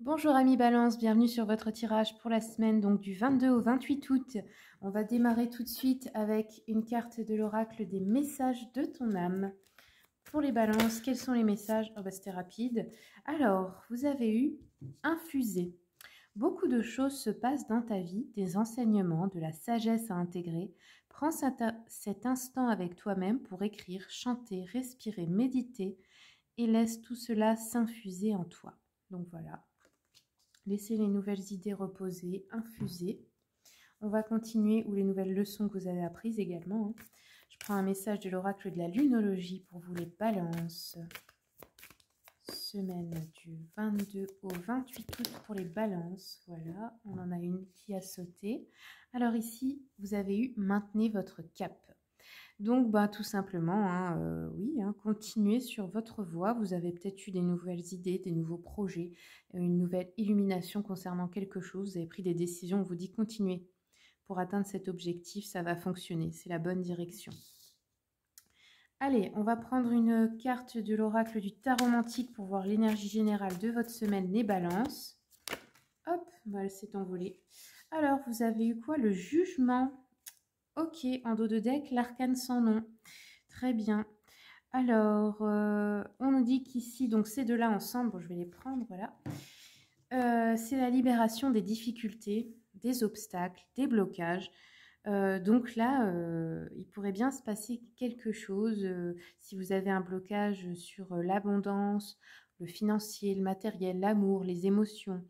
Bonjour amis Balance, bienvenue sur votre tirage pour la semaine donc du 22 au 28 août. On va démarrer tout de suite avec une carte de l'oracle des messages de ton âme. Pour les balances, quels sont les messages? Oh bah c'était rapide. Alors, vous avez eu infusé. Beaucoup de choses se passent dans ta vie, des enseignements, de la sagesse à intégrer. Prends cet instant avec toi-même pour écrire, chanter, respirer, méditer et laisse tout cela s'infuser en toi. Donc voilà. Laissez les nouvelles idées reposer, infuser. On va continuer, ou les nouvelles leçons que vous avez apprises également. Je prends un message de l'oracle de la lunologie pour vous les balances. Semaine du 22 au 28 août pour les balances. Voilà, on en a une qui a sauté. Alors ici, vous avez eu maintenez votre cap. Donc, tout simplement, oui, continuez sur votre voie. Vous avez peut-être eu des nouvelles idées, des nouveaux projets, une nouvelle illumination concernant quelque chose. Vous avez pris des décisions, on vous dit continuez. Pour atteindre cet objectif, ça va fonctionner. C'est la bonne direction. Allez, on va prendre une carte de l'oracle du tarot romantique pour voir l'énergie générale de votre semaine, les balances. Hop, elle s'est envolée. Alors, vous avez eu quoi? Le jugement. Ok, en dos de deck, l'arcane sans nom. Très bien. Alors, on nous dit qu'ici, donc ces deux-là ensemble, bon, je vais les prendre, voilà. C'est la libération des difficultés, des obstacles, des blocages. Donc là, il pourrait bien se passer quelque chose si vous avez un blocage sur l'abondance, le financier, le matériel, l'amour, les émotions.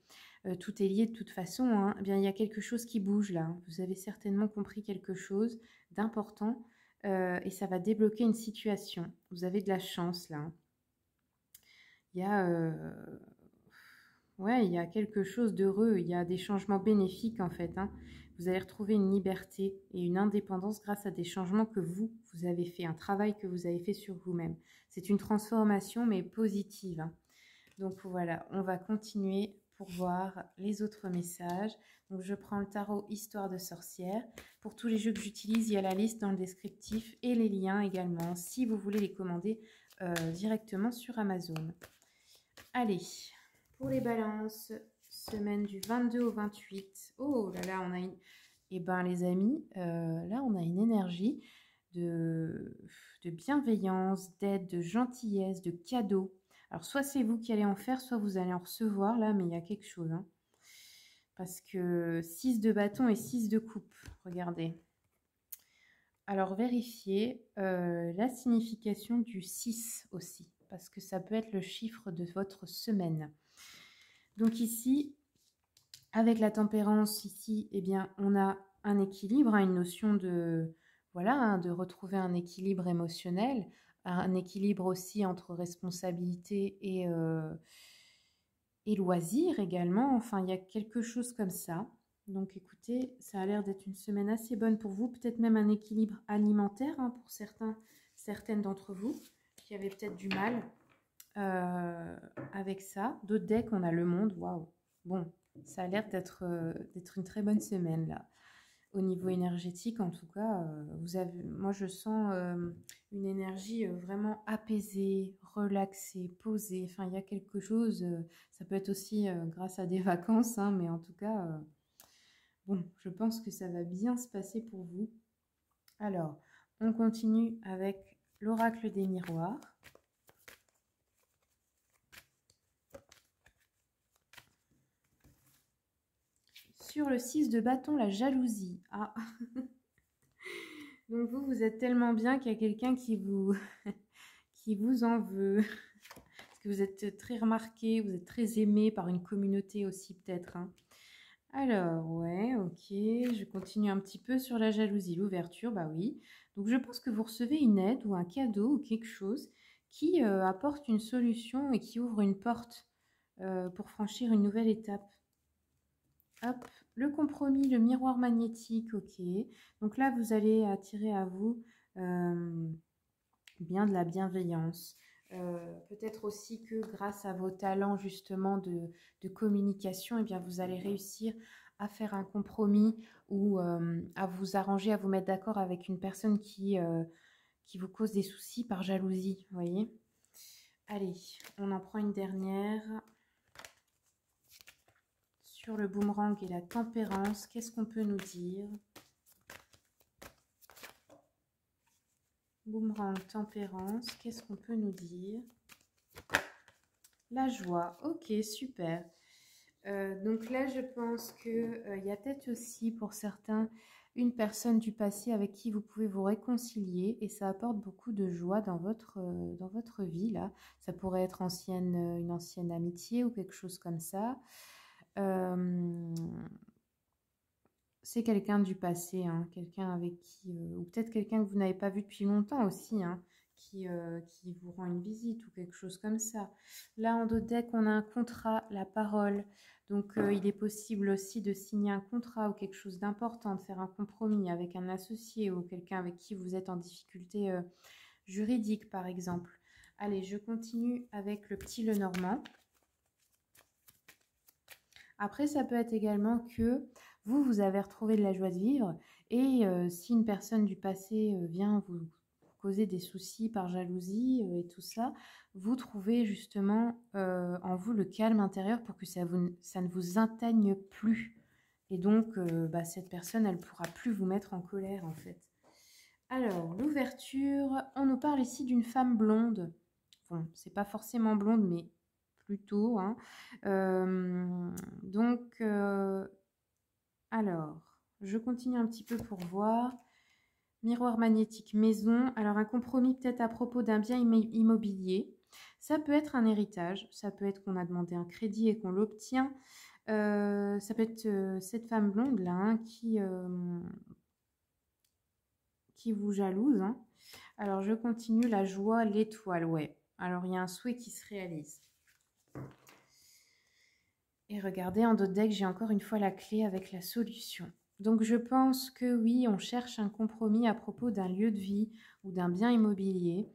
Tout est lié de toute façon. Hein. Eh bien, il y a quelque chose qui bouge là. Vous avez certainement compris quelque chose d'important et ça va débloquer une situation. Vous avez de la chance là. Il y a, ouais, il y a quelque chose d'heureux. Il y a des changements bénéfiques en fait. Hein. Vous allez retrouver une liberté et une indépendance grâce à des changements que vous avez fait, un travail que vous avez fait sur vous-même. C'est une transformation mais positive. Hein. Donc voilà, on va continuer pour voir les autres messages. Donc je prends le tarot Histoire de sorcière. Pour tous les jeux que j'utilise, il y a la liste dans le descriptif et les liens également si vous voulez les commander directement sur Amazon. Allez, pour les balances, semaine du 22 au 28. Oh là là, on a une... Eh ben les amis, là on a une énergie de bienveillance, d'aide, de gentillesse, de cadeaux. Alors, soit c'est vous qui allez en faire, soit vous allez en recevoir, là, mais il y a quelque chose. Hein. Parce que 6 de bâton et 6 de coupe, regardez. Alors, vérifiez la signification du 6 aussi, parce que ça peut être le chiffre de votre semaine. Donc ici, avec la tempérance, ici, eh bien, on a un équilibre, hein, une notion de, voilà, hein, de retrouver un équilibre émotionnel, un équilibre aussi entre responsabilité et loisirs également. Enfin, il y a quelque chose comme ça. Donc écoutez, ça a l'air d'être une semaine assez bonne pour vous, peut-être même un équilibre alimentaire hein, pour certaines d'entre vous qui avaient peut-être du mal avec ça. D'autres decks, on a le monde, waouh. Bon, ça a l'air d'être une très bonne semaine là. Au niveau énergétique, en tout cas, moi je sens une énergie vraiment apaisée, relaxée, posée. Enfin, il y a quelque chose, ça peut être aussi grâce à des vacances, hein, mais en tout cas, bon, je pense que ça va bien se passer pour vous. Alors, on continue avec l'oracle des miroirs. Sur le 6 de bâton, la jalousie. Ah, donc vous êtes tellement bien qu'il y a quelqu'un qui vous, qui vous en veut. Parce que vous êtes très remarqué, vous êtes très aimé par une communauté aussi peut-être. Hein. Alors, ouais, ok, je continue un petit peu sur la jalousie, l'ouverture, bah oui. Donc je pense que vous recevez une aide ou un cadeau ou quelque chose qui apporte une solution et qui ouvre une porte pour franchir une nouvelle étape. Hop, le compromis, le miroir magnétique, ok. Donc là, vous allez attirer à vous bien de la bienveillance. Peut-être aussi que grâce à vos talents justement de communication, eh bien, vous allez réussir à faire un compromis ou à vous arranger, à vous mettre d'accord avec une personne qui vous cause des soucis par jalousie, vous voyez. Allez, on en prend une dernière. sur le boomerang et la tempérance, qu'est-ce qu'on peut nous dire? Boomerang, tempérance, qu'est-ce qu'on peut nous dire? La joie, ok, super. Donc là, je pense qu'il y a peut-être aussi pour certains une personne du passé avec qui vous pouvez vous réconcilier et ça apporte beaucoup de joie dans votre vie là. Ça pourrait être une ancienne amitié ou quelque chose comme ça. C'est quelqu'un du passé, hein, quelqu'un avec qui, ou peut-être quelqu'un que vous n'avez pas vu depuis longtemps aussi, hein, qui vous rend une visite ou quelque chose comme ça. Là, en dos de deck, on a un contrat, la parole. Donc, il est possible aussi de signer un contrat ou quelque chose d'important, de faire un compromis avec un associé ou quelqu'un avec qui vous êtes en difficulté juridique, par exemple. Allez, je continue avec le petit Lenormand. Après, ça peut être également que vous avez retrouvé de la joie de vivre et si une personne du passé vient vous causer des soucis par jalousie et tout ça, vous trouvez justement en vous le calme intérieur pour que ça ne vous atteigne plus. Et donc, cette personne, elle ne pourra plus vous mettre en colère en fait. Alors, l'ouverture, on nous parle ici d'une femme blonde. Bon, c'est pas forcément blonde, mais plutôt, hein. Alors, je continue un petit peu pour voir. Miroir magnétique, maison. Alors, un compromis peut-être à propos d'un bien immobilier. Ça peut être un héritage. Ça peut être qu'on a demandé un crédit et qu'on l'obtient. Ça peut être cette femme blonde là, hein, qui vous jalouse, hein. Alors, je continue. La joie, l'étoile, ouais. Alors, il y a un souhait qui se réalise. Et regardez, en dos de deck, j'ai encore une fois la clé avec la solution. Donc, je pense que oui, on cherche un compromis à propos d'un lieu de vie ou d'un bien immobilier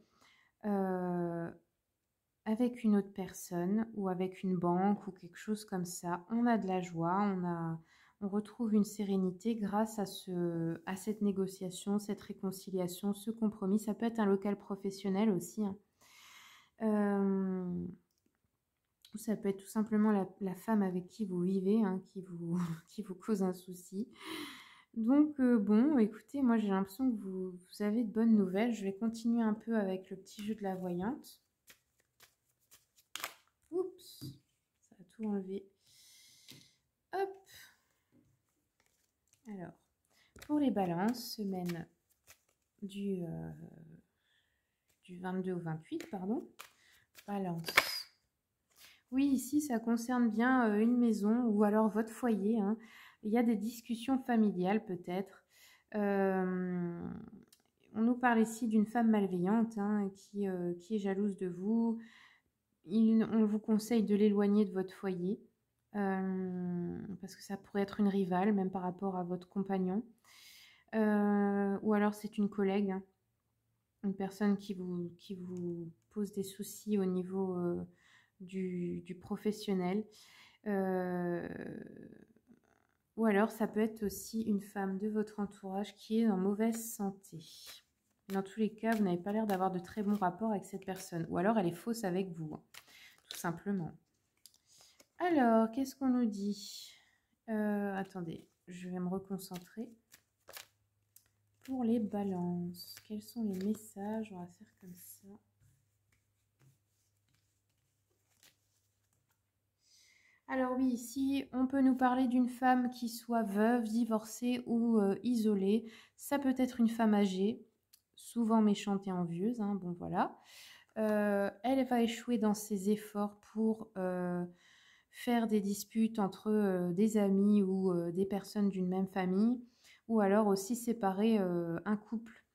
avec une autre personne ou avec une banque ou quelque chose comme ça. On a de la joie, on retrouve une sérénité grâce à cette négociation, cette réconciliation, ce compromis. Ça peut être un local professionnel aussi, hein. Ça peut être tout simplement la femme avec qui vous vivez, hein, qui vous cause un souci. Donc, bon, écoutez, moi j'ai l'impression que vous avez de bonnes nouvelles. Je vais continuer un peu avec le petit jeu de la voyante. Oups, ça a tout enlevé. Hop. Alors, pour les balances, semaine du 22 au 28, pardon. Balance. Oui, ici, ça concerne bien une maison ou alors votre foyer, hein. Il y a des discussions familiales peut-être. On nous parle ici d'une femme malveillante, hein, qui est jalouse de vous. On vous conseille de l'éloigner de votre foyer parce que ça pourrait être une rivale, même par rapport à votre compagnon. Ou alors c'est une collègue, hein, une personne qui vous pose des soucis au niveau du professionnel. Ou alors ça peut être aussi une femme de votre entourage qui est en mauvaise santé. Dans tous les cas, vous n'avez pas l'air d'avoir de très bons rapports avec cette personne. Ou alors elle est fausse avec vous, hein, tout simplement. Alors, qu'est-ce qu'on nous dit? Attendez, je vais me reconcentrer. Pour les balances, quels sont les messages? On va faire comme ça. Alors oui, ici, on peut nous parler d'une femme qui soit veuve, divorcée ou isolée. Ça peut être une femme âgée, souvent méchante et envieuse, hein, bon voilà. Elle va échouer dans ses efforts pour faire des disputes entre des amis ou des personnes d'une même famille, ou alors aussi séparer un couple.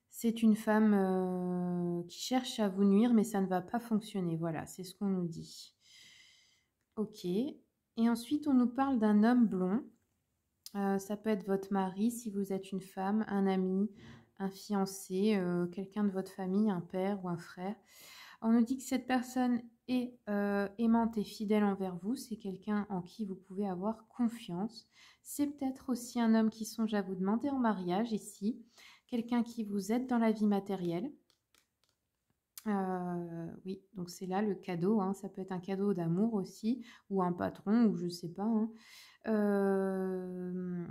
C'est une femme qui cherche à vous nuire, mais ça ne va pas fonctionner. Voilà, c'est ce qu'on nous dit. Ok. Et ensuite, on nous parle d'un homme blond. Ça peut être votre mari, si vous êtes une femme, un ami, un fiancé, quelqu'un de votre famille, un père ou un frère. On nous dit que cette personne est aimante et fidèle envers vous. C'est quelqu'un en qui vous pouvez avoir confiance. C'est peut-être aussi un homme qui songe à vous demander en mariage ici. Quelqu'un qui vous aide dans la vie matérielle. Oui, donc c'est là le cadeau, hein. Ça peut être un cadeau d'amour aussi, ou un patron, ou je sais pas, hein. Euh,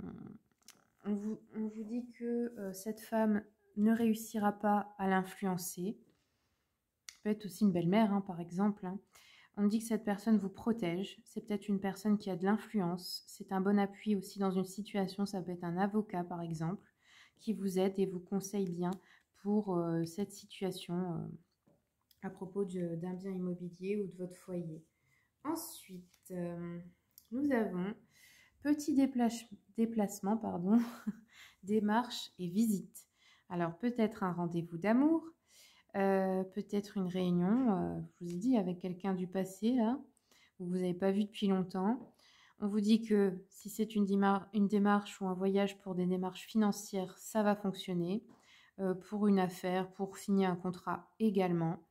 on vous dit que cette femme ne réussira pas à l'influencer. Ça peut être aussi une belle-mère, hein, par exemple, hein. On dit que cette personne vous protège. C'est peut-être une personne qui a de l'influence. C'est un bon appui aussi dans une situation. Ça peut être un avocat, par exemple, qui vous aide et vous conseille bien pour cette situation à propos d'un bien immobilier ou de votre foyer. Ensuite, nous avons petit déplacement, pardon, démarche et visite. Alors peut-être un rendez-vous d'amour, peut-être une réunion, je vous ai dit, avec quelqu'un du passé, là, que vous n'avez pas vu depuis longtemps. On vous dit que si c'est une démarche ou un voyage pour des démarches financières, ça va fonctionner. Pour une affaire, pour signer un contrat également.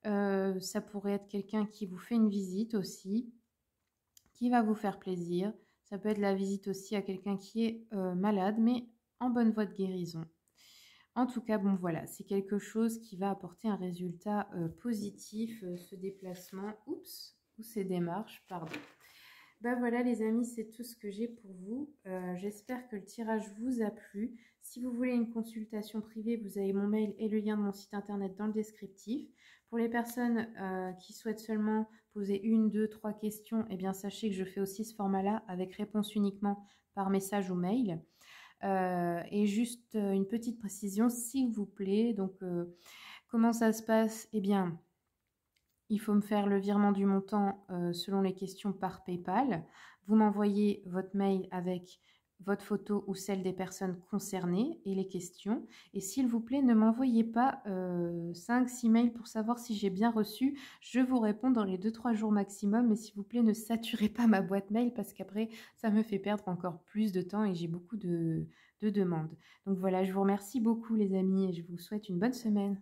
Ça pourrait être quelqu'un qui vous fait une visite aussi, qui va vous faire plaisir. Ça peut être la visite aussi à quelqu'un qui est malade, mais en bonne voie de guérison. En tout cas, bon voilà, c'est quelque chose qui va apporter un résultat positif, ce déplacement, ou ces démarches, pardon. Ben voilà les amis, c'est tout ce que j'ai pour vous. J'espère que le tirage vous a plu. Si vous voulez une consultation privée, vous avez mon mail et le lien de mon site internet dans le descriptif. Pour les personnes qui souhaitent seulement poser 1, 2, 3 questions, eh bien sachez que je fais aussi ce format-là avec réponse uniquement par message ou mail. Et juste une petite précision, s'il vous plaît. Donc, comment ça se passe? Eh bien, il faut me faire le virement du montant selon les questions par PayPal. Vous m'envoyez votre mail avec votre photo ou celle des personnes concernées et les questions. Et s'il vous plaît, ne m'envoyez pas 5-6 mails pour savoir si j'ai bien reçu. Je vous réponds dans les 2-3 jours maximum. Mais s'il vous plaît, ne saturez pas ma boîte mail parce qu'après, ça me fait perdre encore plus de temps et j'ai beaucoup de demandes. Donc voilà, je vous remercie beaucoup les amis et je vous souhaite une bonne semaine.